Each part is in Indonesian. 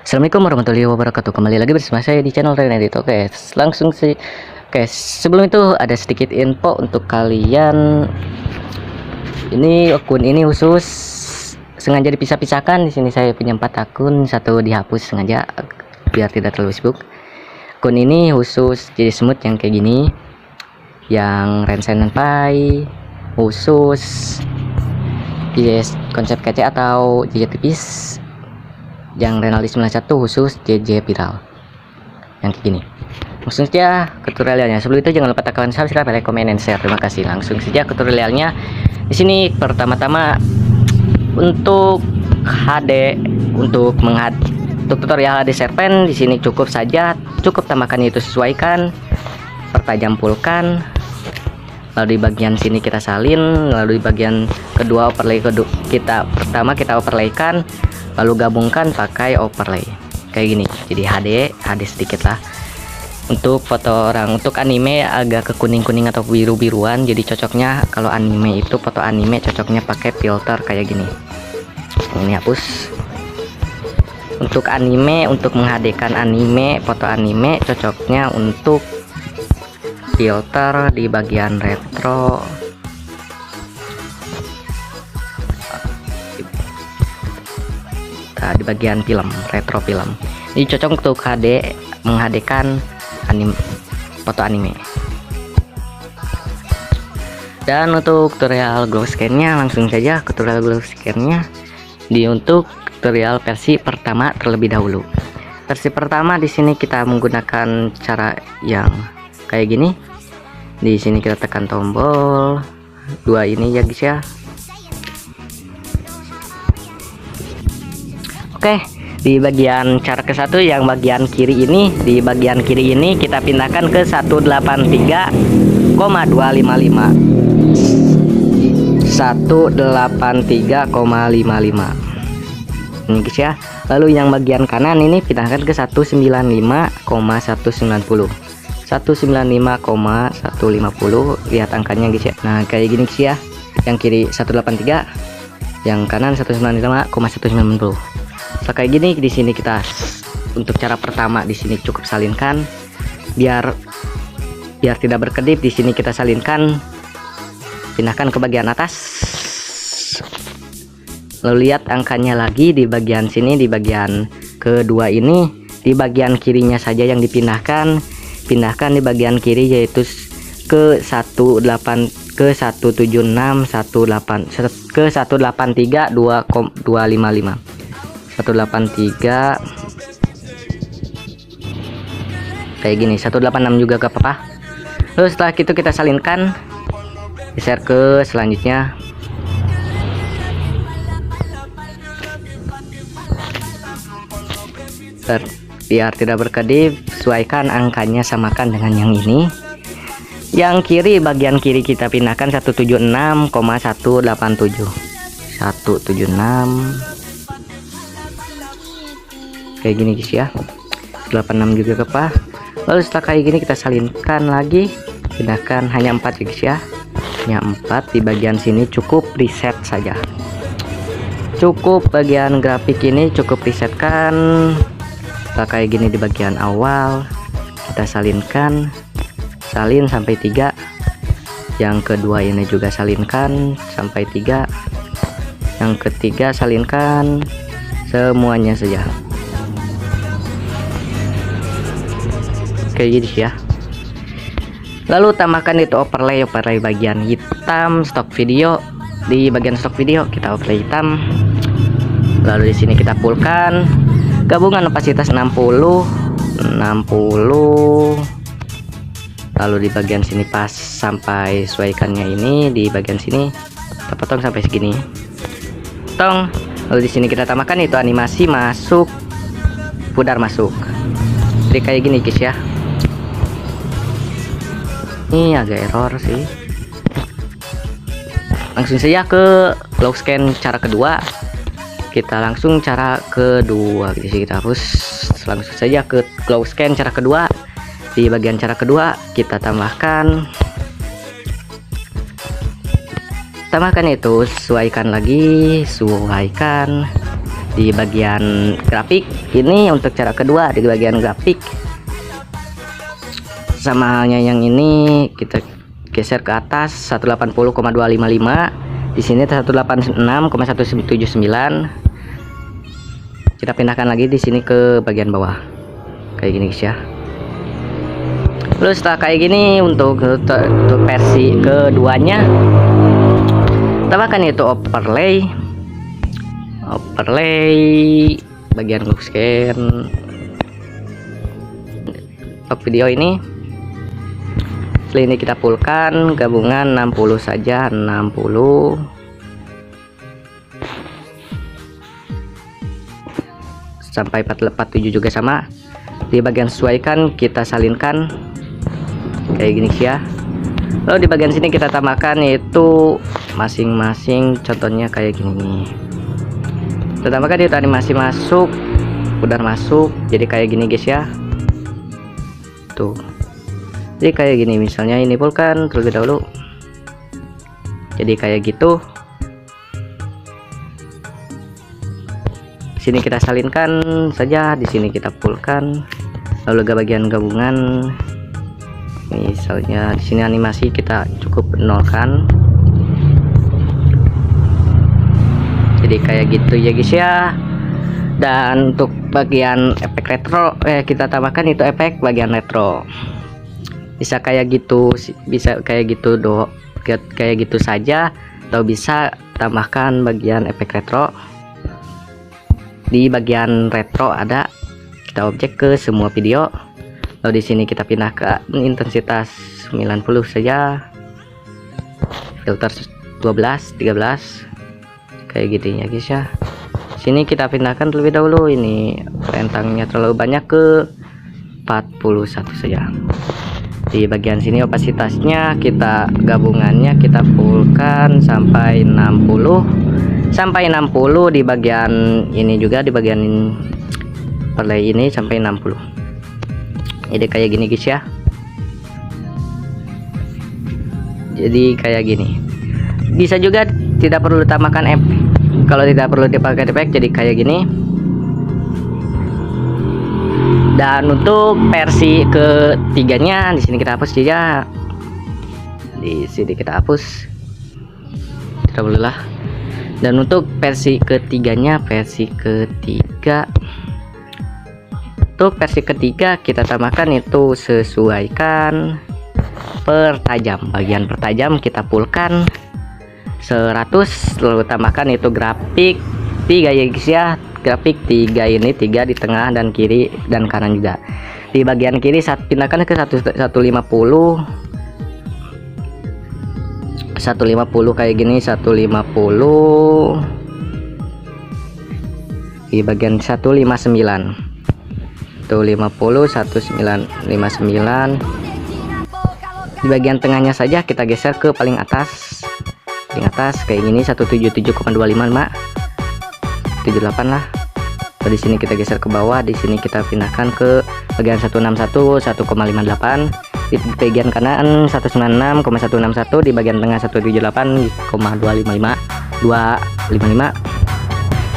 Assalamualaikum warahmatullahi wabarakatuh. Kembali lagi bersama saya di channel Renedit. Oke, langsung sih. Oke, sebelum itu ada sedikit info untuk kalian. Ini akun ini khusus sengaja dipisah-pisahkan. Di sini saya punya 4 akun, satu dihapus sengaja biar tidak terlalu sibuk. Akun ini khusus jadi smooth yang kayak gini, yang Rensen Pai khusus yes, konsep kece atau JJ tipis, yang Renaldi 91 khusus JJ viral yang kayak gini. Langsung saja ke tutorialnya. Sebelum itu jangan lupa tekan subscribe, like, comment, and share. Terima kasih. Langsung saja ke tutorialnya. Di sini pertama-tama untuk HD, untuk tutorial HD serpen di sini cukup saja, cukup tambahkan itu sesuaikan, pertajam pulkan, lalu di bagian sini kita salin, lalu di bagian kedua overlay kita overlaykan, lalu gabungkan pakai overlay kayak gini. Jadi HD sedikit lah. Untuk foto orang, untuk anime agak ke kuning-kuning atau biru-biruan, jadi cocoknya kalau anime itu foto anime cocoknya pakai filter kayak gini. Ini hapus. Untuk anime, untuk menghadirkan anime, foto anime cocoknya untuk filter di bagian retro. Di bagian film, retro film. Ini cocok untuk HD, menghadirkan foto anime. Dan untuk tutorial glow scan-nya, langsung saja ke tutorial glow scan-nya. Untuk tutorial versi pertama terlebih dahulu. Versi pertama di sini kita menggunakan cara yang kayak gini. Di sini kita tekan tombol 2 ini ya guys ya. Oke, di bagian cara ke satu yang bagian kiri ini, di bagian kiri ini kita pindahkan ke 183,255. 183,55 ini guys ya. Lalu yang bagian kanan ini pindahkan ke 195,190. 195,150. Lihat angkanya guys ya. Nah, kayak gini guys ya. Yang kiri 183, yang kanan 195,190. Kayak gini. Di sini kita untuk cara pertama di sini cukup salinkan biar tidak berkedip. Di sini kita salinkan, pindahkan ke bagian atas, lalu lihat angkanya lagi di bagian sini, di bagian kedua ini, di bagian kirinya saja yang dipindahkan, pindahkan di bagian kiri yaitu ke 176 ke 183 255 183 kayak gini. 186 juga gak apa-apa. Lalu setelah itu kita salinkan, geser ke selanjutnya. Biar tidak berkedip, sesuaikan angkanya, samakan dengan yang ini. Yang kiri, bagian kiri kita pindahkan 176,187 kayak gini guys ya. 86 juga apa. Lalu setelah kayak gini kita salinkan lagi, pindahkan hanya 4 ya guys ya. Hanya 4 di bagian sini cukup reset saja. Cukup bagian grafik ini cukup resetkan. Setelah kayak gini di bagian awal kita salinkan, salin sampai 3. Yang kedua ini juga salinkan sampai 3. Yang ketiga salinkan semuanya saja. Kayak gini ya. Lalu tambahkan itu overlay bagian hitam stok video. Di bagian stok video kita overlay hitam. Lalu di sini kita pulkan, gabungan opasitas 60. Lalu di bagian sini pas sampai sesuaikannya ini, di bagian sini kita potong sampai segini. Potong. Lalu di sini kita tambahkan itu animasi masuk, pudar masuk. Jadi kayak gini guys ya. Ini agak error sih. Langsung saja ke glow scan cara kedua. Kita langsung cara kedua gitu sih, kita hapus. Langsung saja ke glow scan cara kedua. Di bagian cara kedua kita tambahkan tambahkan itu, sesuaikan lagi, sesuaikan di bagian grafik. Ini untuk cara kedua di bagian grafik. Sama halnya yang ini, kita geser ke atas 180,255. Di sini 186,179. Kita pindahkan lagi di sini ke bagian bawah. Kayak gini guys ya. Terus setelah kayak gini untuk versi keduanya, tambahkan itu overlay bagian lock scan untuk video ini. Setelah ini kita fullkan, gabungan 60 saja, 60 sampai 47 juga sama. Di bagian sesuaikan kita salinkan kayak gini ya. Lalu di bagian sini kita tambahkan itu masing-masing, contohnya kayak gini nih. Kita tambahkan itu animasi masuk, udah masuk, jadi kayak gini guys ya. Tuh, jadi kayak gini, misalnya ini fullkan terlebih dahulu, jadi kayak gitu. Sini kita salinkan saja, di sini kita fullkan. Lalu ke bagian gabungan, misalnya di sini animasi kita cukup nolkan, jadi kayak gitu ya guys ya. Dan untuk bagian efek retro, kita tambahkan itu efek bagian retro. Bisa kayak gitu, bisa kayak gitu kayak gitu saja, atau bisa tambahkan bagian efek retro. Di bagian retro ada, kita objek ke semua video. Lalu di sini kita pindah ke intensitas 90 saja, filter 12, 13, kayak gitu ya guys ya. Sini kita pindahkan terlebih dahulu, ini rentangnya terlalu banyak, ke 41 saja. Di bagian sini opasitasnya kita gabungannya kita fullkan sampai 60 di bagian ini juga, di bagian overlay ini sampai 60. Jadi kayak gini guys ya. Jadi kayak gini. Bisa juga tidak perlu ditambahkan efek. Kalau tidak perlu dipakai efek, jadi kayak gini. Dan untuk versi ketiganya, di sini kita hapus saja. Di sini kita hapus. Tidak boleh lah. Dan untuk versi ketiganya, untuk versi ketiga kita tambahkan itu sesuaikan pertajam. Bagian pertajam kita fullkan 100, lalu tambahkan itu grafik 3 ya guys ya. Grafik 3 ini, 3 di tengah dan kiri dan kanan juga. Di bagian kiri saat pindahkan ke 150 kayak gini, 150 di bagian 159 tuh 50 1959. Di bagian tengahnya saja kita geser ke paling atas kayak gini, 177,255 78 lah. Di sini kita geser ke bawah, di sini kita pindahkan ke bagian 161 1,58, di bagian kanan 196,161, di bagian tengah 178,255.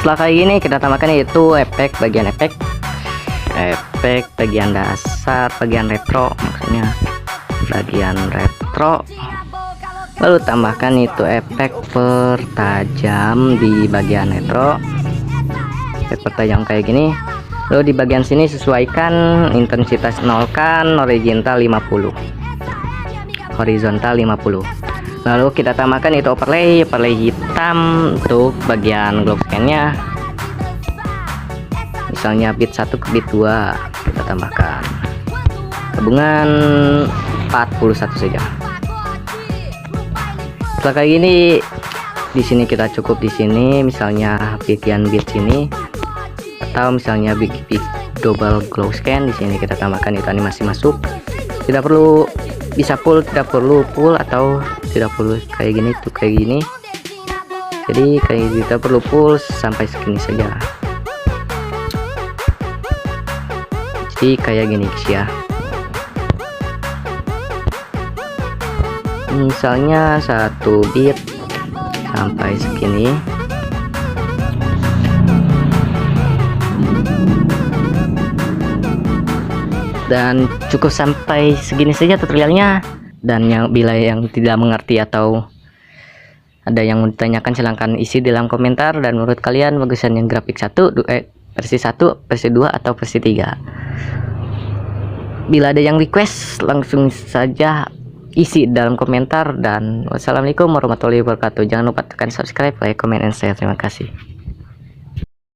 Setelah kayak gini kita tambahkan itu efek bagian bagian dasar, bagian retro, maksudnya bagian retro. Lalu tambahkan itu efek pertajam di bagian retro, efek pertajam kayak gini. Lalu di bagian sini sesuaikan intensitas, nolkan, horizontal 50. Lalu kita tambahkan itu overlay hitam untuk bagian globe scan-nya. Misalnya bit 1 ke bit 2 kita tambahkan. Gabungan 41 saja. Setelah kayak gini, di sini kita cukup di sini, misalnya bagian bit sini, atau misalnya bit double glow scan. Di sini kita tambahkan itu animasi masuk. Tidak perlu, bisa full, tidak perlu full, atau tidak perlu kayak gini tuh, kayak gini. Jadi kayak kita perlu full sampai segini saja. Jadi kayak gini guys ya. Misalnya 1 bit sampai segini. Dan cukup sampai segini saja tutorialnya. Dan bila yang tidak mengerti atau ada yang mau ditanyakan, silahkan isi di dalam komentar. Dan menurut kalian bagusan yang grafik versi 1, versi 2 atau versi 3? Bila ada yang request, langsung saja isi dalam komentar. Dan wassalamualaikum warahmatullahi wabarakatuh. Jangan lupa tekan subscribe, like, comment, and share. Terima kasih.